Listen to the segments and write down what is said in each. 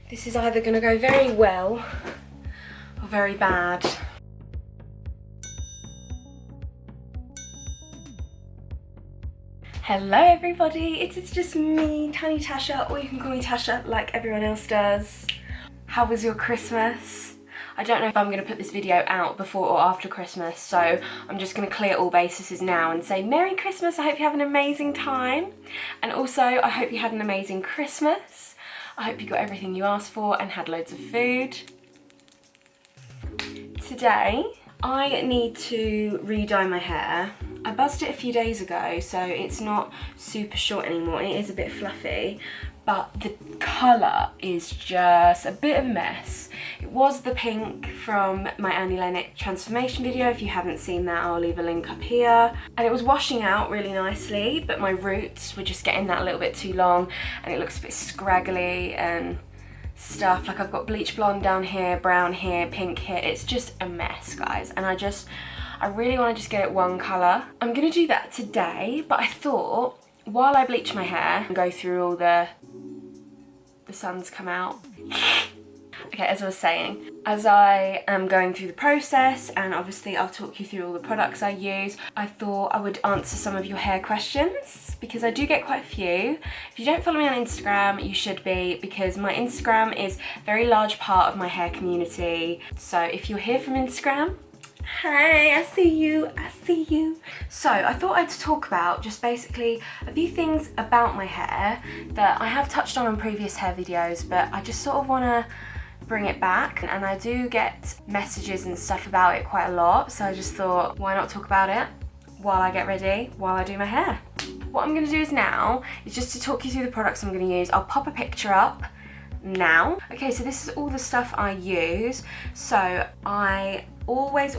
This is either gonna go very well or very bad. Hello everybody, it is just me, TinieTashaa, or you can call me Tasha like everyone else does. How was your Christmas? I don't know if I'm going to put this video out before or after Christmas, so I'm just going to clear all bases now and say Merry Christmas, I hope you have an amazing time. And also, I hope you had an amazing Christmas. I hope you got everything you asked for and had loads of food. Today, I need to re-dye my hair. I buzzed it a few days ago, so it's not super short anymore. It is a bit fluffy, but the colour is just a bit of a mess. It was the pink from my Annie Lennox transformation video. If you haven't seen that, I'll leave a link up here. And it was washing out really nicely, but my roots were just getting that a little bit too long, and it looks a bit scraggly and stuff. Like I've got bleach blonde down here, brown here, pink here. It's just a mess, guys. And I really want to just get it one colour. I'm going to do that today, but I thought while I bleach my hair and go through all the sun's come out. Okay, as I was saying, as I am going through the process, and obviously I'll talk you through all the products I use, I thought I would answer some of your hair questions, because I do get quite a few. If you don't follow me on Instagram, you should be, because my Instagram is a very large part of my hair community. So if you're here from Instagram, hey, I see you, I see you. So I thought I'd talk about just basically a few things about my hair that I have touched on previous hair videos, but I just sort of want to bring it back, and I do get messages and stuff about it quite a lot, so I just thought, why not talk about it while I get ready, while I do my hair. What I'm going to do is just to talk you through the products I'm going to use. I'll pop a picture up now. Okay, so this is all the stuff I use. So I always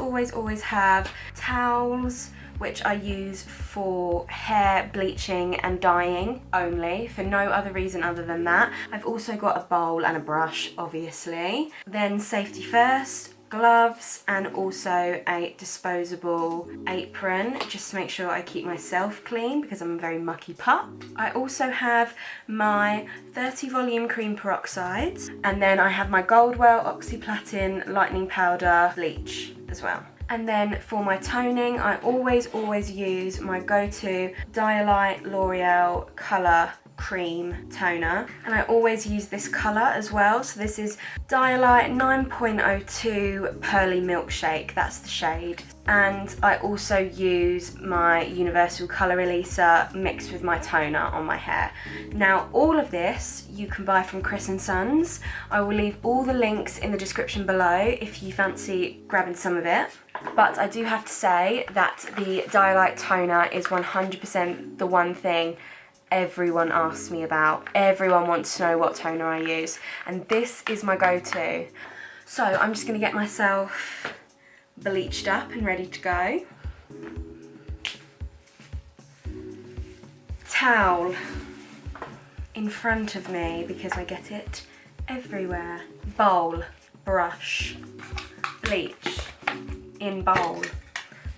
have towels, which I use for hair bleaching and dyeing only, for no other reason other than that. I've also got a bowl and a brush, obviously. Then safety first, gloves, and also a disposable apron, just to make sure I keep myself clean because I'm a very mucky pup. I also have my 30 volume cream peroxide, and then I have my Goldwell Oxyplatin lightening powder bleach as well. And then for my toning, I always use my go-to Dialite L'Oreal Colour Cream Toner. And I always use this colour as well. So this is Dialite 9.02 Pearly Milkshake, that's the shade. And I also use my Universal Colour Releaser mixed with my toner on my hair. Now all of this you can buy from Chris & Sons. I will leave all the links in the description below if you fancy grabbing some of it. But I do have to say that the Dialite toner is 100% the one thing everyone asks me about. Everyone wants to know what toner I use, and this is my go-to. So I'm just going to get myself bleached up and ready to go. Towel in front of me because I get it everywhere. Bowl, brush, bleach in bowl.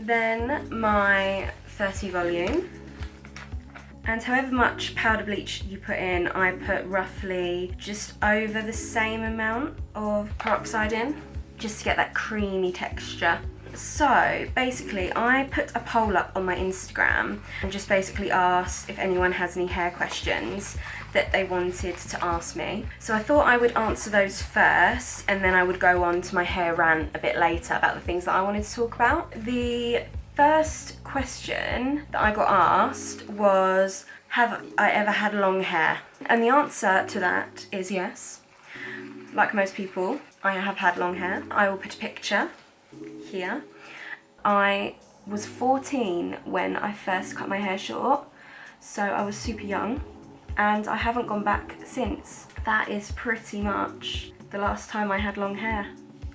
Then my 30 volume. And however much powder bleach you put in, I put roughly just over the same amount of peroxide in, just to get that creamy texture. So basically I put a poll up on my Instagram and just basically asked if anyone has any hair questions that they wanted to ask me. So I thought I would answer those first, and then I would go on to my hair rant a bit later about the things that I wanted to talk about. The first question that I got asked was, have I ever had long hair? And the answer to that is yes. Like most people, I have had long hair. I will put a picture here. I was 14 when I first cut my hair short, so I was super young, and I haven't gone back since. That is pretty much the last time I had long hair,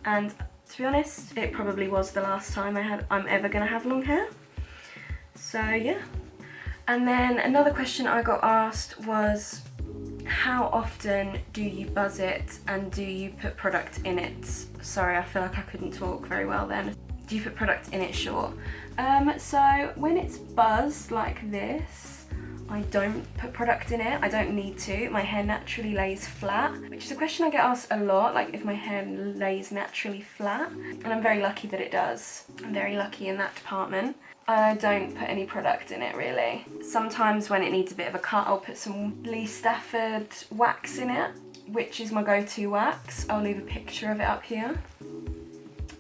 and to be honest, it probably was the last time I'm ever gonna have long hair. So yeah. And then another question I got asked was, how often do you buzz it and do you put product in it? Sorry, I feel like I couldn't talk very well then. Do you put product in it short? So when it's buzzed like this, I don't put product in it. I don't need to. My hair naturally lays flat, which is a question I get asked a lot, like if my hair lays naturally flat. And I'm very lucky that it does. I'm very lucky in that department. I don't put any product in it really. Sometimes when it needs a bit of a cut, I'll put some Lee Stafford wax in it, which is my go-to wax. I'll leave a picture of it up here.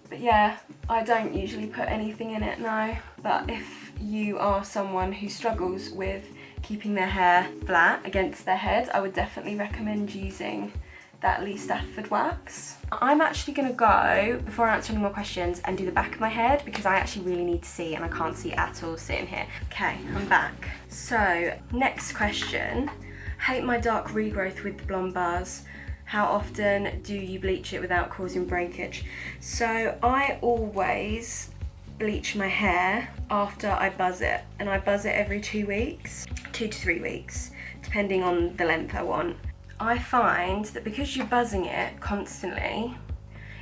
But yeah, I don't usually put anything in it, no. But if you are someone who struggles with keeping their hair flat against their head, I would definitely recommend using that Lee Stafford wax. I'm actually gonna go, before I answer any more questions, and do the back of my head because I actually really need to see and I can't see at all sitting here. Okay, I'm back. So, next question. Hate my dark regrowth with the blonde buzz. How often do you bleach it without causing breakage? So I always bleach my hair after I buzz it, and I buzz it every 2 weeks, 2 to 3 weeks, depending on the length I want. I find that because you're buzzing it constantly,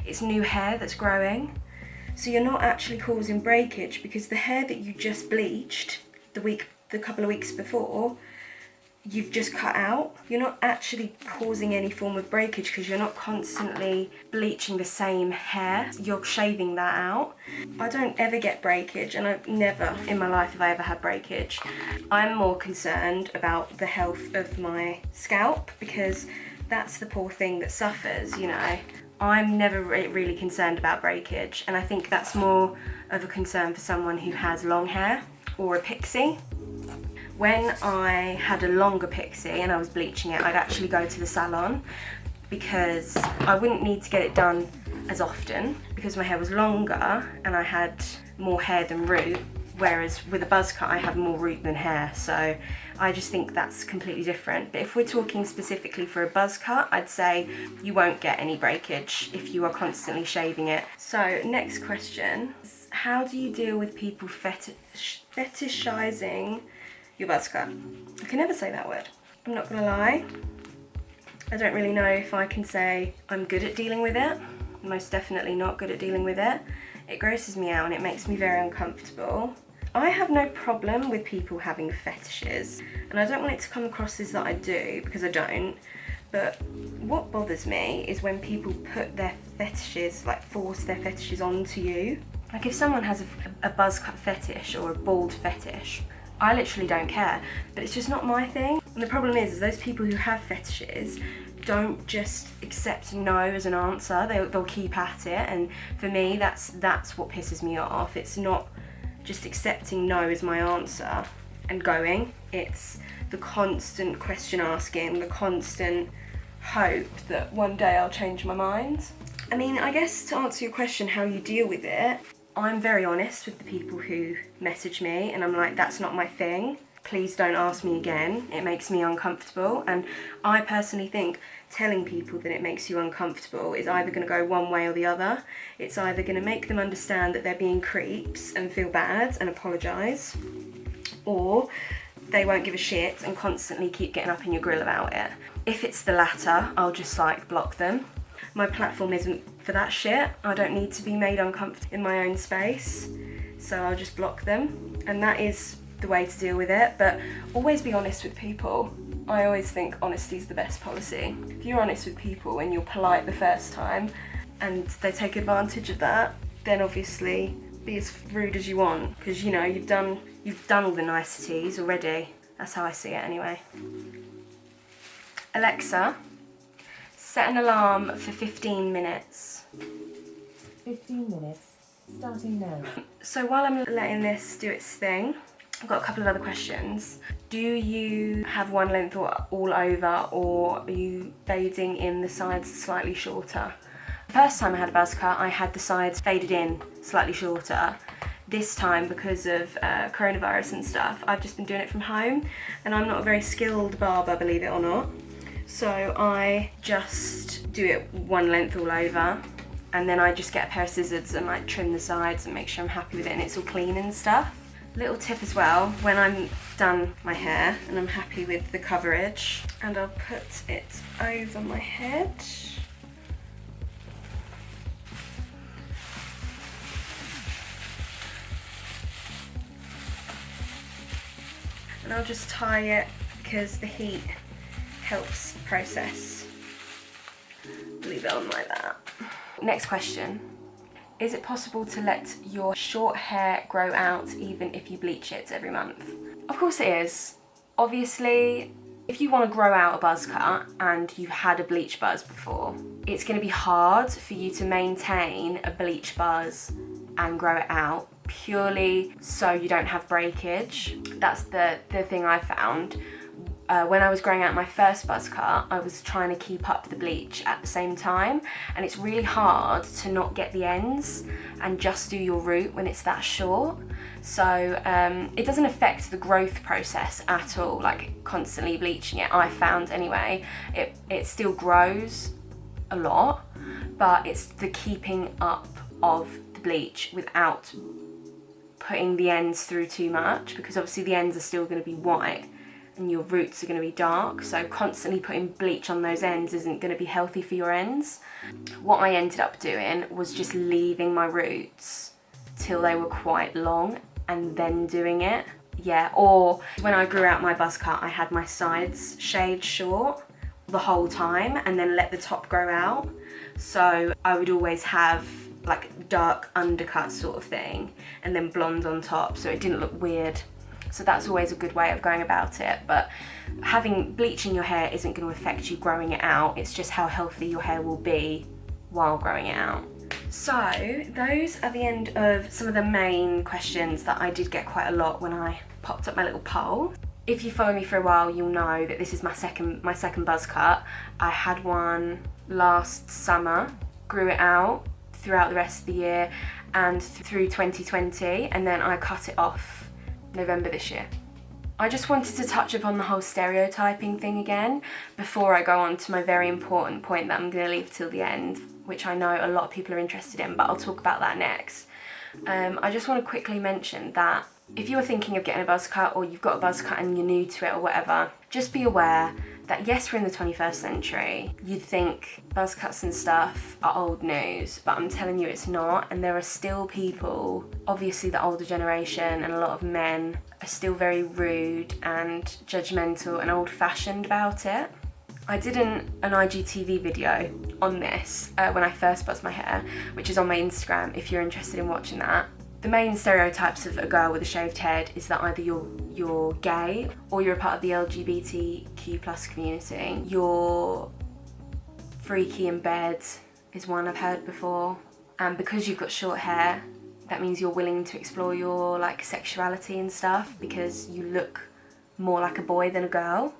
it's new hair that's growing. So you're not actually causing breakage because the hair that you just bleached the couple of weeks before, you've just cut out. You're not actually causing any form of breakage because you're not constantly bleaching the same hair. You're shaving that out. I don't ever get breakage, and I've never in my life have I ever had breakage. I'm more concerned about the health of my scalp because that's the poor thing that suffers, you know. I'm never really concerned about breakage, and I think that's more of a concern for someone who has long hair or a pixie. When I had a longer pixie and I was bleaching it, I'd actually go to the salon because I wouldn't need to get it done as often because my hair was longer and I had more hair than root, whereas with a buzz cut I have more root than hair, so I just think that's completely different. But if we're talking specifically for a buzz cut, I'd say you won't get any breakage if you are constantly shaving it. So next question, how do you deal with people fetishizing your buzz cut? I can never say that word. I'm not gonna lie. I don't really know if I can say I'm good at dealing with it. I'm most definitely not good at dealing with it. It grosses me out and it makes me very uncomfortable. I have no problem with people having fetishes, and I don't want it to come across as that I do, because I don't. But what bothers me is when people put their fetishes, like force their fetishes onto you. Like if someone has a buzz cut fetish or a bald fetish, I literally don't care, but it's just not my thing. And the problem is those people who have fetishes don't just accept no as an answer. They'll keep at it, and for me, that's what pisses me off. It's not just accepting no as my answer and going. It's the constant question asking, the constant hope that one day I'll change my mind. I mean, I guess to answer your question, how you deal with it, I'm very honest with the people who message me, and I'm like, that's not my thing. Please don't ask me again. It makes me uncomfortable. And I personally think telling people that it makes you uncomfortable is either going to go one way or the other. It's either going to make them understand that they're being creeps and feel bad and apologise, or they won't give a shit and constantly keep getting up in your grill about it. If it's the latter, I'll just like block them. My platform isn't for that shit. I don't need to be made uncomfortable in my own space, so I'll just block them, and that is the way to deal with it. But always be honest with people. I always think honesty is the best policy. If you're honest with people and you're polite the first time and they take advantage of that, then obviously be as rude as you want, because you know you've done all the niceties already. That's how I see it anyway. Alexa, set an alarm for 15 minutes. 15 minutes, starting now. So while I'm letting this do its thing, I've got a couple of other questions. Do you have one length all over, or are you fading in the sides slightly shorter? The first time I had a buzz cut, I had the sides faded in slightly shorter. This time, because of coronavirus and stuff, I've just been doing it from home, and I'm not a very skilled barber, believe it or not. So I just do it one length all over, and then I just get a pair of scissors and like trim the sides and make sure I'm happy with it and it's all clean and stuff. Little tip as well, when I'm done my hair and I'm happy with the coverage, and I'll put it over my head. And And I'll just tie it because the heat helps process. Leave it on like that. Next question. Is it possible to let your short hair grow out even if you bleach it every month? Of course it is. Obviously, if you want to grow out a buzz cut and you've had a bleach buzz before, it's going to be hard for you to maintain a bleach buzz and grow it out purely so you don't have breakage. That's the thing I found. When I was growing out my first buzz cut, I was trying to keep up the bleach at the same time, and it's really hard to not get the ends and just do your root when it's that short. So it doesn't affect the growth process at all, like constantly bleaching it, I found anyway. It still grows a lot, but it's the keeping up of the bleach without putting the ends through too much, because obviously the ends are still going to be white and your roots are going to be dark, so constantly putting bleach on those ends isn't going to be healthy for your ends. What I ended up doing was just leaving my roots till they were quite long and then doing it. Yeah, or when I grew out my buzz cut, I had my sides shaved short the whole time and then let the top grow out. So I would always have like dark undercut sort of thing and then blonde on top, so it didn't look weird. So that's always a good way of going about it. But bleaching your hair isn't going to affect you growing it out. It's just how healthy your hair will be while growing it out. So those are the end of some of the main questions that I did get quite a lot when I popped up my little poll. If you follow me for a while, you'll know that this is my second buzz cut. I had one last summer, grew it out throughout the rest of the year and through 2020, and then I cut it off November this year. I just wanted to touch upon the whole stereotyping thing again before I go on to my very important point that I'm going to leave till the end, which I know a lot of people are interested in, but I'll talk about that next. I just want to quickly mention that if you are thinking of getting a buzz cut, or you've got a buzz cut and you're new to it or whatever, just be aware that yes, we're in the 21st century. You'd think buzz cuts and stuff are old news, but I'm telling you it's not, and there are still people, obviously the older generation and a lot of men are still very rude and judgmental and old-fashioned about it. I did an IGTV video on this when I first buzzed my hair, which is on my Instagram if you're interested in watching that. The main stereotypes of a girl with a shaved head is that either you're gay or you're a part of the LGBTQ+ community. You're freaky in bed is one I've heard before. And because you've got short hair, that means you're willing to explore your like sexuality and stuff because you look more like a boy than a girl.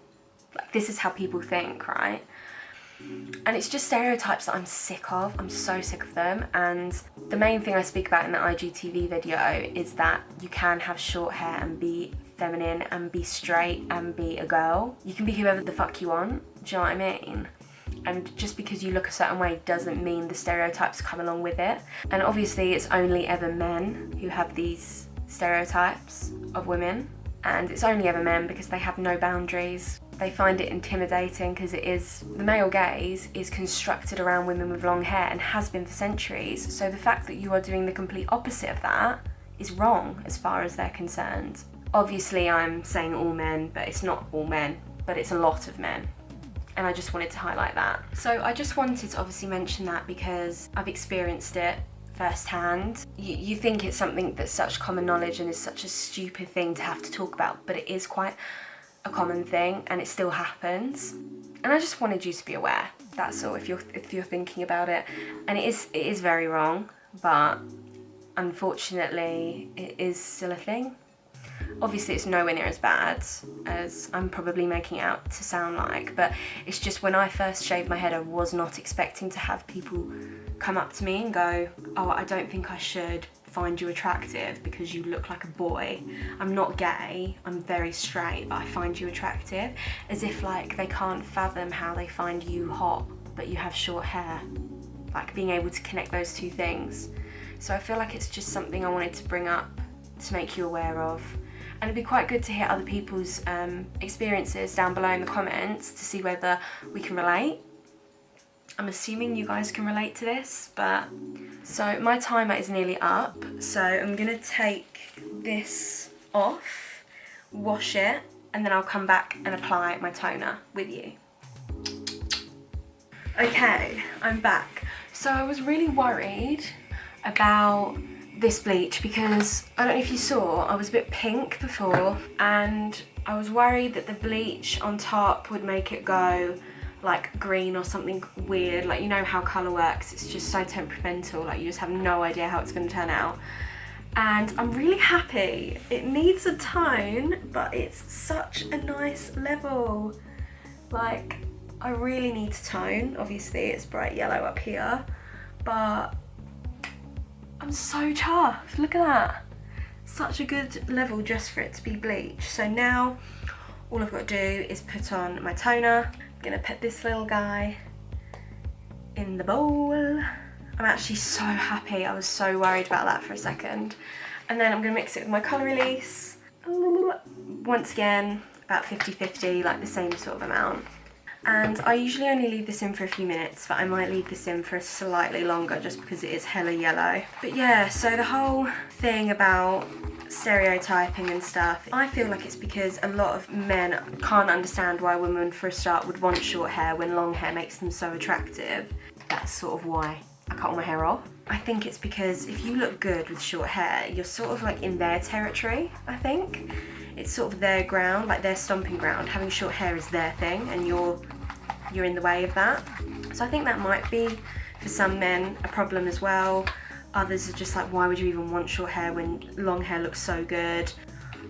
Like, this is how people think, right? And it's just stereotypes that I'm sick of. I'm so sick of them. And the main thing I speak about in the IGTV video is that you can have short hair and be feminine and be straight and be a girl. You can be whoever the fuck you want. Do you know what I mean? And just because you look a certain way doesn't mean the stereotypes come along with it. And obviously it's only ever men who have these stereotypes of women. And it's only ever men because they have no boundaries. They find it intimidating because the male gaze is constructed around women with long hair and has been for centuries. So the fact that you are doing the complete opposite of that is wrong as far as they're concerned. Obviously I'm saying all men, but it's not all men, but it's a lot of men. And I just wanted to highlight that. So I just wanted to obviously mention that because I've experienced it firsthand. You think it's something that's such common knowledge and is such a stupid thing to have to talk about, but it is quite a common thing and it still happens. And I just wanted you to be aware, that's all, if you're thinking about it. And it is very wrong, but unfortunately it is still a thing. Obviously it's nowhere near as bad as I'm probably making it out to sound like, but it's just when I first shaved my head I was not expecting to have people come up to me and go, oh, I don't think I should find you attractive because you look like a boy. I'm not gay, I'm very straight, but I find you attractive. As if like they can't fathom how they find you hot but you have short hair. Like being able to connect those two things. So I feel like it's just something I wanted to bring up to make you aware of. And it'd be quite good to hear other people's experiences down below in the comments to see whether we can relate. I'm assuming you guys can relate to this, but... So my timer is nearly up, so I'm gonna take this off, wash it, and then I'll come back and apply my toner with you. Okay, I'm back. So I was really worried about this bleach because I don't know if you saw, I was a bit pink before, and I was worried that the bleach on top would make it go like green or something weird. Like, you know how colour works, it's just so temperamental, like you just have no idea how it's going to turn out. And I'm really happy. It needs a tone, but it's such a nice level. Like, I really need to tone. Obviously it's bright yellow up here, but I'm so chuffed. Look at that. Such a good level just for it to be bleach. So now all I've got to do is put on my toner. I'm gonna put this little guy in the bowl. I'm actually so happy. I was so worried about that for a second. And then I'm gonna mix it with my colour release. Once again, about 50-50, like the same sort of amount. And I usually only leave this in for a few minutes, but I might leave this in for slightly longer just because it is hella yellow. But yeah, so the whole thing about stereotyping and stuff, I feel like it's because a lot of men can't understand why women for a start would want short hair when long hair makes them so attractive. That's sort of why I cut all my hair off. I think it's because if you look good with short hair, you're sort of like in their territory, I think. It's sort of their ground, like their stomping ground. Having short hair is their thing, and you're in the way of that. So I think that might be, for some men, a problem as well. Others are just like, why would you even want short hair when long hair looks so good?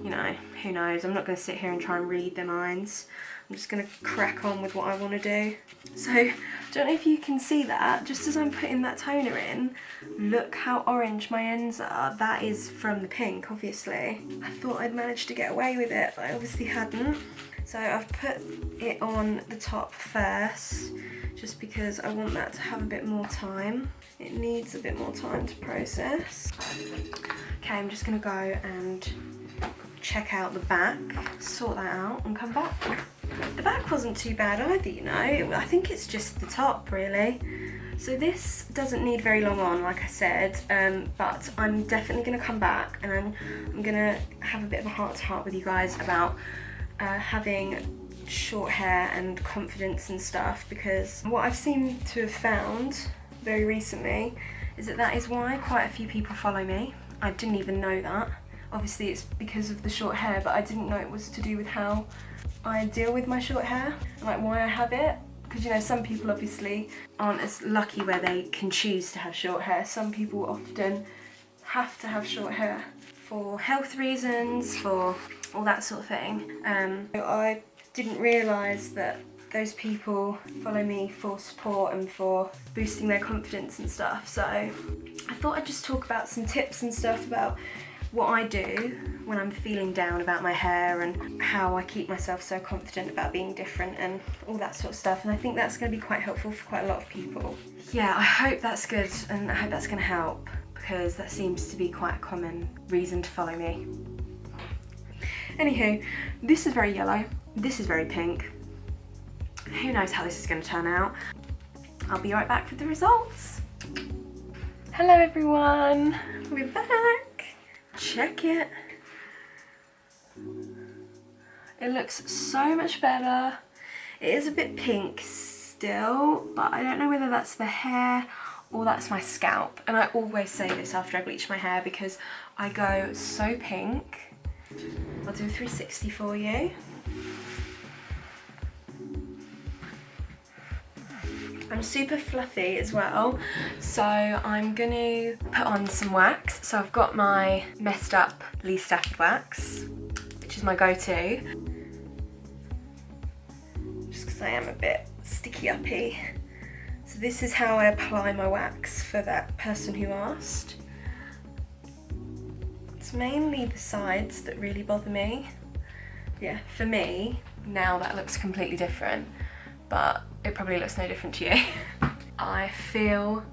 You know, who knows? I'm not going to sit here and try and read their minds. I'm just going to crack on with what I want to do. So, I don't know if you can see that, just as I'm putting that toner in, look how orange my ends are. That is from the pink, obviously. I thought I'd managed to get away with it, but I obviously hadn't. So I've put it on the top first, just because I want that to have a bit more time. It needs a bit more time to process. Okay, I'm just going to go and check out the back, sort that out and come back. The back wasn't too bad either, you know. I think it's just the top, really. So this doesn't need very long on, like I said, but I'm definitely going to come back and I'm going to have a bit of a heart-to-heart with you guys about having short hair and confidence and stuff, because what I've seemed to have found very recently is that is why quite a few people follow me. I didn't even know that. Obviously it's because of the short hair, but I didn't know it was to do with how I deal with my short hair and like why I have it. Because, you know, some people obviously aren't as lucky where they can choose to have short hair. Some people often have to have short hair for health reasons, for all that sort of thing. I didn't realise that those people follow me for support and for boosting their confidence and stuff. So I thought I'd just talk about some tips and stuff about what I do when I'm feeling down about my hair and how I keep myself so confident about being different and all that sort of stuff. And I think that's going to be quite helpful for quite a lot of people. Yeah, I hope that's good and I hope that's going to help, because that seems to be quite a common reason to follow me. Anywho, this is very yellow, this is very pink. Who knows how this is going to turn out. I'll be right back with the results. Hello everyone, we're back. Check it. It looks so much better. It is a bit pink still, but I don't know whether that's the hair or that's my scalp. And I always say this after I bleach my hair because I go so pink. I'll do a 360 for you. I'm super fluffy as well, so I'm going to put on some wax. So I've got my messed up least acid wax, which is my go-to, just because I am a bit sticky uppy. So this is how I apply my wax for that person who asked. It's mainly the sides that really bother me. Yeah, for me, now that looks completely different, but it probably looks no different to you. I feel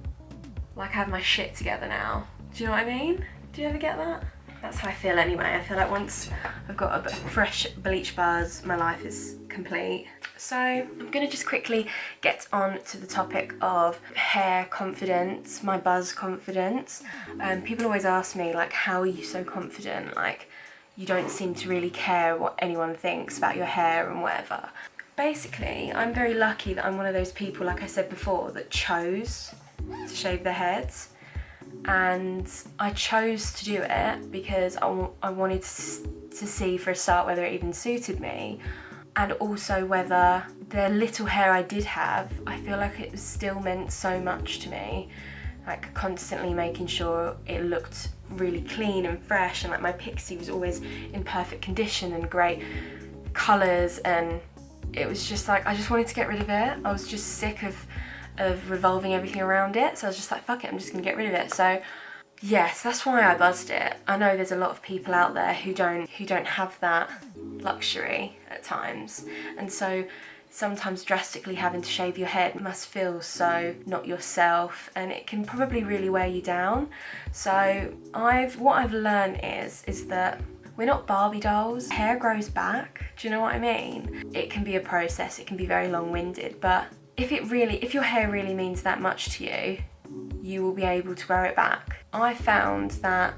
like I have my shit together now. Do you know what I mean? Do you ever get that? That's how I feel anyway. I feel like once I've got a fresh bleach buzz, my life is complete. So I'm gonna just quickly get on to the topic of hair confidence, my buzz confidence. People always ask me, like, how are you so confident? Like, you don't seem to really care what anyone thinks about your hair and whatever. Basically, I'm very lucky that I'm one of those people, like I said before, that chose to shave their heads. And I chose to do it because I wanted to see for a start whether it even suited me, and also whether the little hair I did have, I feel like it still meant so much to me. Like constantly making sure it looked really clean and fresh, and like my pixie was always in perfect condition and great colours, and it was just like I just wanted to get rid of it. I was just sick of revolving everything around it, so I was just like, fuck it, I'm just gonna get rid of it. So yes, that's why I buzzed it. I know there's a lot of people out there who don't have that luxury at times, and so sometimes drastically having to shave your head must feel so not yourself, and it can probably really wear you down. So what I've learned is that we're not Barbie dolls. Hair grows back. Do you know what I mean? It can be a process. It can be very long-winded, but if your hair really means that much to you, you will be able to grow it back. I found that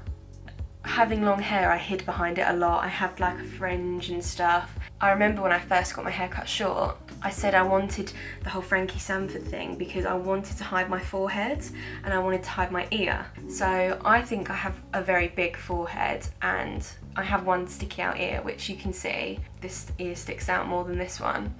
having long hair, I hid behind it a lot. I had like a fringe and stuff. I remember when I first got my hair cut short, I said I wanted the whole Frankie Sanford thing because I wanted to hide my forehead and I wanted to hide my ear. So I think I have a very big forehead and I have one sticky out ear, which you can see. This ear sticks out more than this one.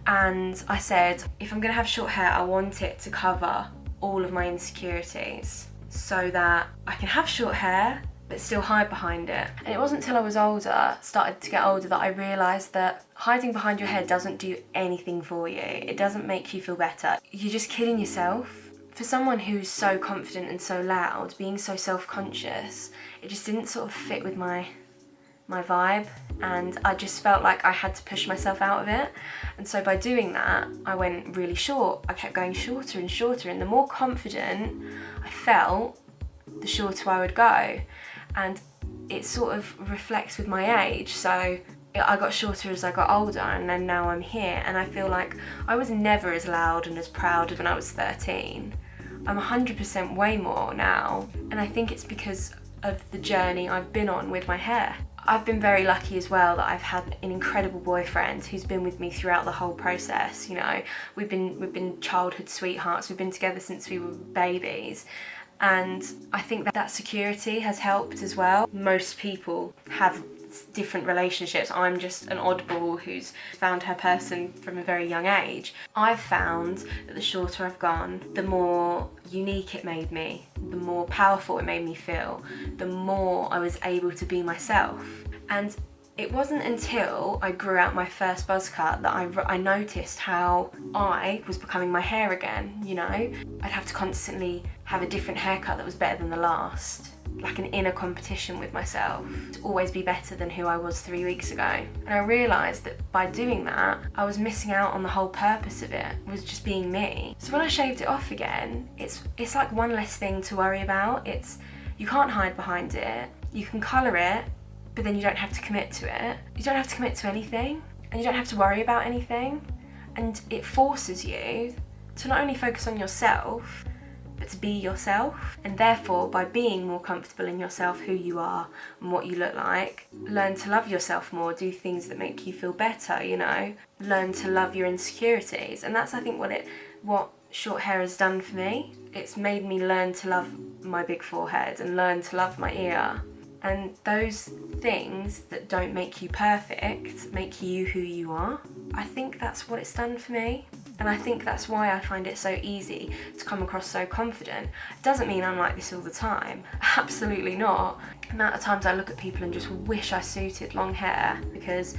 And I said, if I'm gonna have short hair, I want it to cover all of my insecurities so that I can have short hair but still hide behind it. And it wasn't until I was started to get older, that I realised that hiding behind your hair doesn't do anything for you. It doesn't make you feel better. You're just kidding yourself. For someone who's so confident and so loud, being so self-conscious, it just didn't sort of fit with my vibe, and I just felt like I had to push myself out of it. And so by doing that, I went really short. I kept going shorter and shorter, and the more confident I felt, the shorter I would go. And it sort of reflects with my age. So I got shorter as I got older, and then now I'm here, and I feel like I was never as loud and as proud as when I was 13. I'm 100% way more now, and I think it's because of the journey I've been on with my hair. I've been very lucky as well that I've had an incredible boyfriend who's been with me throughout the whole process. You know, we've been childhood sweethearts. We've been together since we were babies. And I think that security has helped as well. Most people have different relationships. I'm just an oddball who's found her person from a very young age. I've found that the shorter I've gone, the more unique it made me, the more powerful it made me feel, the more I was able to be myself. And it wasn't until I grew out my first buzz cut that I noticed how I was becoming my hair again, you know? I'd have to constantly have a different haircut that was better than the last, like an inner competition with myself, to always be better than who I was 3 weeks ago. And I realised that by doing that, I was missing out on the whole purpose of it, was just being me. So when I shaved it off again, it's like one less thing to worry about. You can't hide behind it, you can colour it, but then you don't have to commit to it. You don't have to commit to anything, and you don't have to worry about anything. And it forces you to not only focus on yourself, but to be yourself. And therefore, by being more comfortable in yourself, who you are and what you look like, learn to love yourself more, do things that make you feel better, you know? Learn to love your insecurities. And that's, I think, what short hair has done for me. It's made me learn to love my big forehead and learn to love my ear. And those things that don't make you perfect make you who you are. I think that's what it's done for me. And I think that's why I find it so easy to come across so confident. It doesn't mean I'm like this all the time. Absolutely not. The amount of times I look at people and just wish I suited long hair, because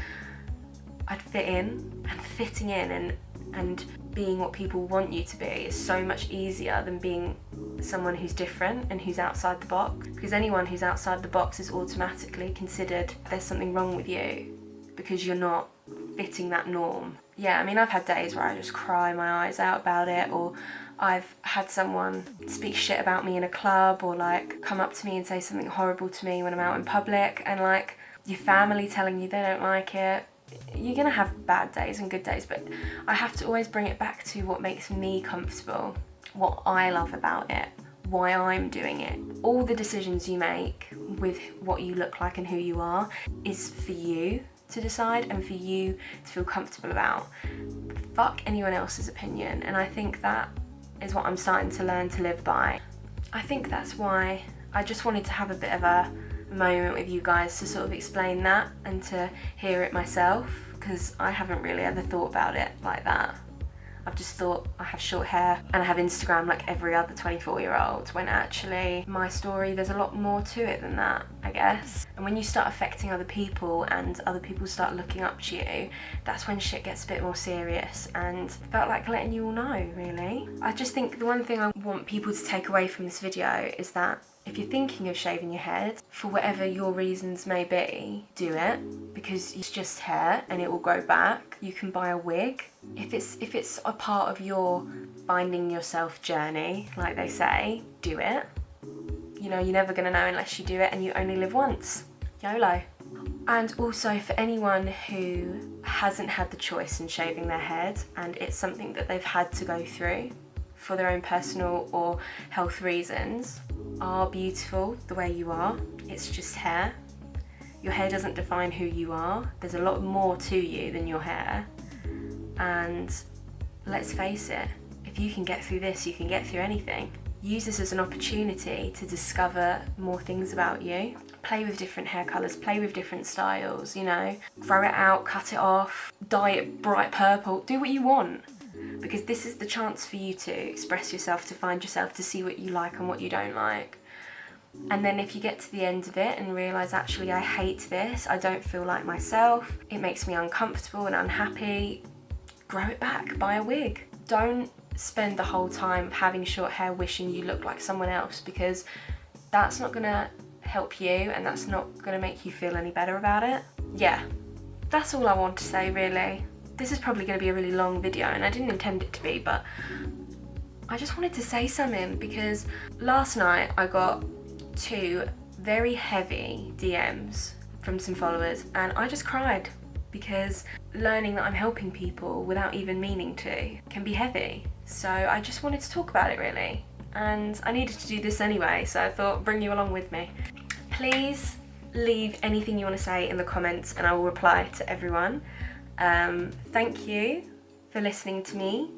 I'd fit in, and fitting in and being what people want you to be is so much easier than being someone who's different and who's outside the box. Because anyone who's outside the box is automatically considered there's something wrong with you because you're not fitting that norm. Yeah, I mean, I've had days where I just cry my eyes out about it, or I've had someone speak shit about me in a club, or like come up to me and say something horrible to me when I'm out in public, and like your family telling you they don't like it. You're gonna have bad days and good days, but I have to always bring it back to what makes me comfortable, what I love about it, why I'm doing it. All the decisions you make with what you look like and who you are is for you to decide and for you to feel comfortable about. Fuck anyone else's opinion, and I think that is what I'm starting to learn to live by. I think that's why I just wanted to have a bit of a moment with you guys to sort of explain that and to hear it myself, because I haven't really ever thought about it like that. I've just thought I have short hair and I have Instagram like every other 24-year-old, when actually my story, there's a lot more to it than that, I guess. And when you start affecting other people and other people start looking up to you, that's when shit gets a bit more serious, and felt like letting you all know, really. I just think the one thing I want people to take away from this video is that if you're thinking of shaving your head, for whatever your reasons may be, do it, because it's just hair and it will grow back. You can buy a wig. If it's a part of your finding yourself journey, like they say, do it. You know, you're never gonna know unless you do it, and you only live once. YOLO. And also for anyone who hasn't had the choice in shaving their head, and it's something that they've had to go through for their own personal or health reasons, are beautiful the way you are. It's just hair. Your hair doesn't define who you are. There's a lot more to you than your hair. And let's face it, if you can get through this, you can get through anything. Use this as an opportunity to discover more things about you. Play with different hair colours, play with different styles, you know. Grow it out, cut it off, dye it bright purple, do what you want. Because this is the chance for you to express yourself, to find yourself, to see what you like and what you don't like. And then if you get to the end of it and realise, actually, I hate this, I don't feel like myself, it makes me uncomfortable and unhappy, grow it back, buy a wig. Don't spend the whole time having short hair wishing you look like someone else, because that's not gonna help you and that's not gonna make you feel any better about it. Yeah, that's all I want to say, really. This is probably going to be a really long video, and I didn't intend it to be, but I just wanted to say something, because last night I got 2 very heavy DMs from some followers, and I just cried, because learning that I'm helping people without even meaning to can be heavy. So I just wanted to talk about it, really, and I needed to do this anyway, so I thought bring you along with me. Please leave anything you want to say in the comments and I will reply to everyone. Thank you for listening to me.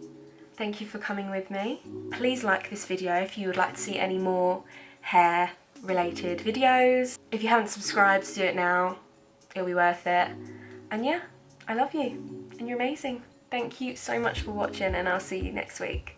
Thank you for coming with me. Please like this video if you would like to see any more hair related videos. If you haven't subscribed, do it now. It'll be worth it. And yeah, I love you and you're amazing. Thank you so much for watching, and I'll see you next week.